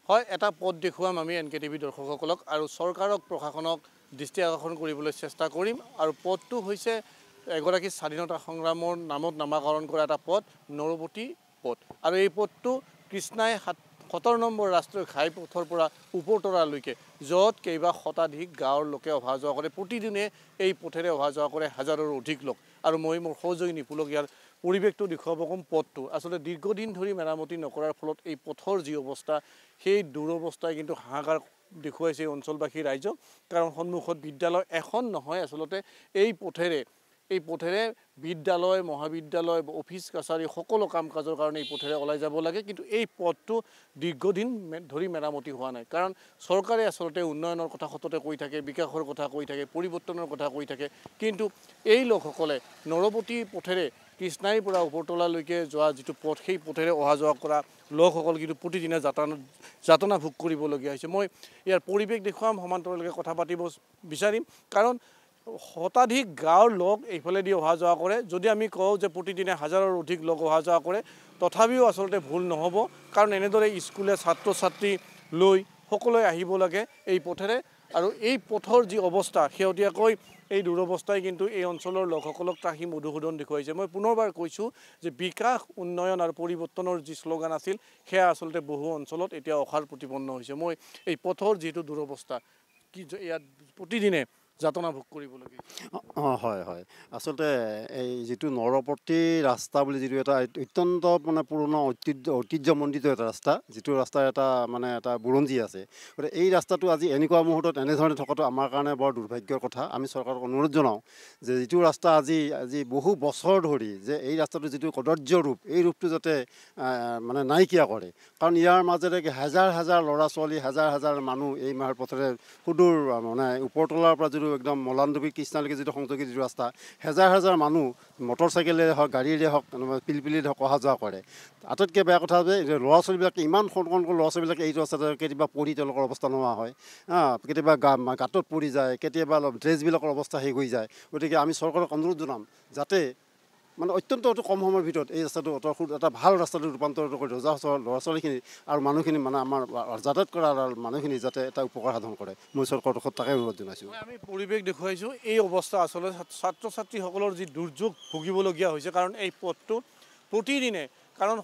হয় এটা পথ দেখুৱাম আমি NKTV দৰ্শকসকলক আৰু চৰকাৰক প্ৰশাসনক দৃষ্টি আকৰ্ষণ কৰিবলৈ চেষ্টা কৰিম আৰু পথটো হৈছে এগৰাকী স্বাধীনতা সংগ্ৰামৰ নামত নামাকৰণ কৰা এটা পথ নৰবতী পথ আৰু এই পথটো কৃষ্ণাই ৭৭ নম্বৰ ৰাষ্ট্ৰীয় ঘাইপথৰ পৰা উপৰতৰালৈকে য'ত কেইবা শতাধিক গাঁৱৰ লোকে অহা যোৱা কৰে প্ৰতিদিনে এই পথেৰে অহা যোৱা কৰে হাজাৰৰো অধিক লোক আৰু মই মোৰ সহযোগী নিপুলক ইয়াৰ পৰিৱেশটো দেখুৱাব ক'ম পথটো আচলতে দীৰ্ঘদিন ধৰি মেৰামতি নকৰাৰ ফলত এই পথৰ যি অৱস্থা সেই দুৰৱস্থাই কিন্তু হাহাকাৰ দেখুৱাইছে অঞ্চলবাসী ৰাইজক কাৰণ সন্মুখত বিদ্যালয় এখন নহয় আচলতে এই পথেৰে বিদ্যালয় মহাবিদ্যালয় অফিচ কাছাৰী সকলো কাম কাজৰ কাৰণে এই পথেৰে ওলাই যাব লাগে কিন্তু এই পথটো দীৰ্ঘদিন ধৰি মেৰামতি হোৱা নাই কাৰণ চৰকাৰে আচলতে উন্নয়নৰ কথা সততে কৈ থাকে বিকাশৰ কথা কৈ থাকে পৰিৱৰ্তনৰ কথা কৈ থাকে কিন্তু এই লোকসকলে নৰবতী পথেৰে কৃষ্ণাইৰ পৰা উপৰতলালৈকে যোৱা যিটো পথ সেই পথেৰে অহা যোৱা কৰা লোকসকল কিন্তু প্ৰতিদিনে যাতনা ভোগ কৰিবলগীয়া হৈছে মই ইয়াৰ পৰিৱেশ দেখুৱাম সমান্তৰালকৈ কথা পাতিব বিচাৰিম কাৰণ শতাধিক গাঁৱৰ লোক এইফালেদি অহা যোৱা কৰে যদি আমি কওঁ যে প্ৰতিদিনে হাজাৰৰ অধিক লোক অহা যোৱা কৰে তথাপিও আচলতে ভুল নহ'ব কাৰণ এনেদৰে স্কুলে ছাত্ৰ ছাত্ৰী লৈ সকলোৱে আহিব লাগে এই পথেৰে আৰু এই পথৰ যি অৱস্থা শেহতীয়াকৈ এই দুৰৱস্থাই কিন্তু এই অঞ্চলৰ লোকসকলক ত্ৰাহি মধুসূদন দেখুৱাইছে মই পুনৰবাৰ কৈছোঁ যে বিকাশ উন্নয়ন আৰু পৰিৱৰ্তনৰ যি শ্লোগান আছিল সেয়া আচলতে বহু অঞ্চলত এতিয়া অসাৰ প্ৰতিপন্ন হৈছে মই এই পথৰ যিটো দুৰৱস্থা কি ইয়াত প্ৰতিদিনে যাতনা ভোগ কৰিবলগীয়া হয় হয় আচলতে এই যিটো নৰপতী ৰাস্তা বুলি যিটো এটা অত্যন্ত মানে পুৰণা ঐতিহ্যমণ্ডিত এটা ৰাস্তা যিটো ৰাস্তাৰ এটা মানে এটা বুৰঞ্জী আছে গতিকে এই ৰাস্তাটো আজি এনেকুৱা মুহূৰ্তত এনেধৰণে থকাটো আমাৰ কাৰণে বৰ দুৰ্ভাগ্যৰ কথা আমি চৰকাৰক অনুৰোধ জনাওঁ যে যিটো ৰাস্তা আজি বহু বছৰ ধৰি যে এই ৰাস্তাটোৰ যিটো কদৰ্য ৰূপ এই ৰূপটো যাতে মানে নাইকিয়া কৰে কাৰণ ইয়াৰ মাজেৰে হাজাৰ হাজাৰ ল'ৰা ছোৱালী হাজাৰ হাজাৰ মানুহ এই মাহৰ পথেৰে সুদূৰ মানে ওপৰতলাৰ পৰা যিটো একদম মলানডুবি কৃষ্ণালৈকে যিটো সংযোগী যিটো ৰাস্তা হাজাৰ হাজাৰ মানুহ মটৰ চাইকেলেৰে হওক গাড়ীৰে হওক পিলপিলিৰে হওক অহা যোৱা কৰে আটাইতকৈ বেয়া কথা যে ল'ৰা ছোৱালীবিলাকে ইমান সৰু ল'ৰা ছোৱালীবিলাকে এইটো ৰাস্তাতে কেতিয়াবা পৰি তেওঁলোকৰ অৱস্থা নোহোৱা হয় কেতিয়াবা গাঁতত পৰি যায় কেতিয়াবা ড্ৰেছবিলাকৰ অৱস্থা শেষ হৈ যায় গতিকে আমি চৰকাৰক অনুৰোধ জনাম যাতে মানে অত্যন্ত কম সময়ৰ ভিতৰত এই ৰাস্তাটো এটা ভাল ৰাস্তাটো ৰূপান্তৰিত কৰি ল'ৰা ছোৱালীখিনি আৰু মানুহখিনি মানে আমাৰ যাতায়াত কৰা মানুহখিনি যাতে এটা উপকাৰ সাধন কৰে মই চৰকাৰক তাকে অনুৰোধ জনাইছোঁ আমি পৰিৱেশ দেখুৱাইছোঁ এই অৱস্থা আচলতে ছাত্ৰ ছাত্ৰীসকলৰ যি দুৰ্যোগ ভুগিবলগীয়া হৈছে কাৰণ এই পথটো প্ৰতিদিনে কাৰণ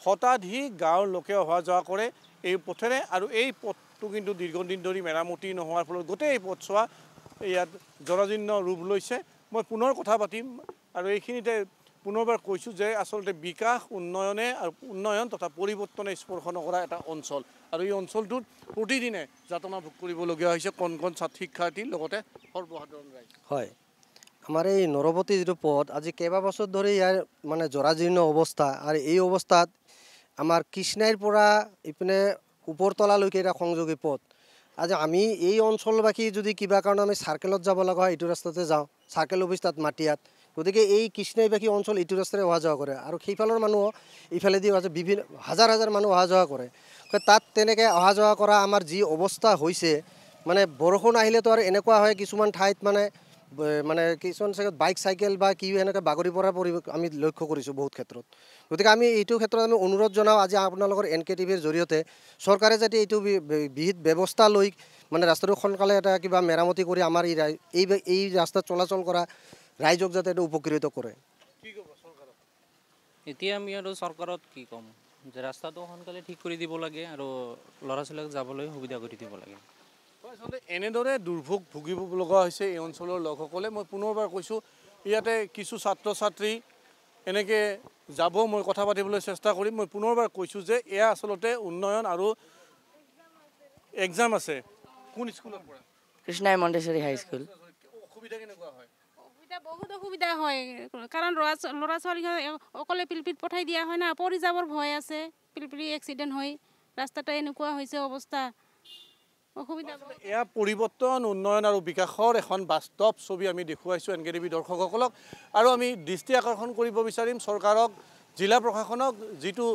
শতাধিক গাঁৱৰ লোকে অহা যোৱা কৰে এই পথেৰে আৰু এই পথটো কিন্তু দীৰ্ঘদিন ধৰি মেৰামতি নোহোৱাৰ ফলত গোটেই এই পথছোৱা ইয়াত জৰাজীৰ্ণ ৰূপ লৈছে মই পুনৰ কথা পাতিম আৰু এইখিনিতে পুনৰবাৰ কৈছোঁ যে আচলতে বিকাশ উন্নয়ন তথা পৰিৱৰ্তনে স্পৰ্শ নকৰা এটা অঞ্চল আৰু এই অঞ্চলটোত প্ৰতিদিনে যাতনা ভোগ কৰিবলগীয়া হৈছে কণ কণ শিক্ষাৰ্থীৰ লগতে সৰ্বসাধাৰণ ৰাইজ হয় আমাৰ এই নৰবতী যিটো পথ আজি কেইবাবছৰ ধৰি ইয়াৰ মানে জৰাজীৰ্ণ অৱস্থা আৰু এই অৱস্থাত আমাৰ কৃষ্ণাইৰ পৰা ইপিনে ওপৰতলালৈকে এটা সংযোগী পথ আজি আমি এই অঞ্চলবাসী যদি কিবা কাৰণে আমি চাৰ্কেলত যাব লগা হয় এইটো ৰাস্তাতে যাওঁ চাৰ্কেল অফিচ তাত মাটিয়াত গতিকে এই কৃষ্ণাইবাসী অঞ্চল এইটো ৰাস্তাৰে অহা যোৱা কৰে আৰু সেইফালৰ মানুহ ইফালেদি বিভিন্ন হাজাৰ হাজাৰ মানুহ অহা যোৱা কৰে তাত তেনেকৈ অহা যোৱা কৰা আমাৰ যি অৱস্থা হৈছে মানে বৰষুণ আহিলেতো আৰু এনেকুৱা হয় কিছুমান ঠাইত মানে কিছুমান চাগে বাইক চাইকেল বা কি এনেকৈ বাগৰি পৰা আমি লক্ষ্য কৰিছোঁ বহুত ক্ষেত্ৰত গতিকে আমি এইটো ক্ষেত্ৰত আমি অনুৰোধ জনাওঁ আজি আপোনালোকৰ NKTVৰ জৰিয়তে চৰকাৰে যাতে এইটো বিহিত ব্যৱস্থা লৈ মানে ৰাস্তাটো সোনকালে এটা কিবা মেৰামতি কৰি আমাৰ এই ৰাস্তাত চলাচল কৰা ৰাইজক যাতে এইটো উপকৃত কৰে এতিয়া আমি আৰু চৰকাৰত কি ক'ম যে ৰাস্তাটো সোনকালে ঠিক কৰি দিব লাগে আৰু ল'ৰা ছোৱালীক যাবলৈ সুবিধা কৰি দিব লাগে আচলতে এনেদৰে দুৰ্ভোগ ভুগিব লগা হৈছে এই অঞ্চলৰ লোকসকলে মই পুনৰবাৰ কৈছোঁ ইয়াতে কিছু ছাত্ৰ ছাত্ৰী এনেকৈ যাব মই কথা পাতিবলৈ চেষ্টা কৰিম মই পুনৰবাৰ কৈছোঁ যে এয়া আচলতে উন্নয়ন আৰু এক্সাম আছে কোন স্কুলৰ পৰা কৃষ্ণাই মন্টেশ্বৰী হাইস্কুল অসুবিধা কেনেকুৱা হয় বহুত অসুবিধা হয় কাৰণ ল'ৰা ছোৱালী অকলে পিলপিত পঠাই দিয়া হয় না পৰি যাবৰ ভয় আছে পিলপিলি এক্সিডেণ্ট হৈ ৰাস্তাটো এনেকুৱা হৈছে অৱস্থা অসুবিধা এয়া পৰিৱৰ্তন উন্নয়ন আৰু বিকাশৰ এখন বাস্তৱ ছবি আমি দেখুৱাইছোঁ NKTV দৰ্শকসকলক আৰু আমি দৃষ্টি আকৰ্ষণ কৰিব বিচাৰিম চৰকাৰক জিলা প্ৰশাসনক যিটো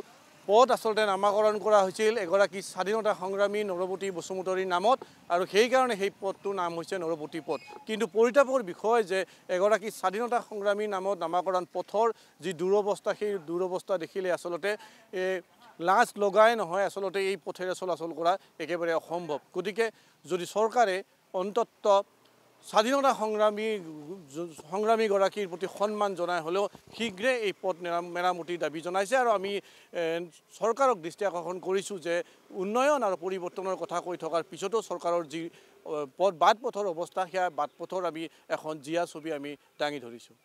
পথ আচলতে নামাকৰণ কৰা হৈছিল এগৰাকী স্বাধীনতা সংগ্ৰামী নৰবতী বসুমতাৰীৰ নামত আৰু সেইকাৰণে সেই পথটোৰ নাম হৈছে নৰবতী পথ কিন্তু পৰিতাপৰ বিষয় যে এগৰাকী স্বাধীনতা সংগ্ৰামীৰ নামত নামাকৰণ পথৰ যি দুৰৱস্থা সেই দুৰৱস্থা দেখিলে আচলতে লাজ লগাই নহয় আচলতে এই পথেৰে চলাচল কৰা একেবাৰে অসম্ভৱ গতিকে যদি চৰকাৰে অন্তত স্বাধীনতা সংগ্ৰামীগৰাকীৰ প্ৰতি সন্মান জনাই হ'লেও শীঘ্ৰে এই পথ মেৰামতিৰ দাবী জনাইছে আৰু আমি চৰকাৰক দৃষ্টি আকৰ্ষণ কৰিছোঁ যে উন্নয়ন আৰু পৰিৱৰ্তনৰ কথা কৈ থকাৰ পিছতো চৰকাৰৰ যি বাট পথৰ অৱস্থা সেয়া বাট পথৰ আমি এখন জীয়া ছবি আমি দাঙি ধৰিছোঁ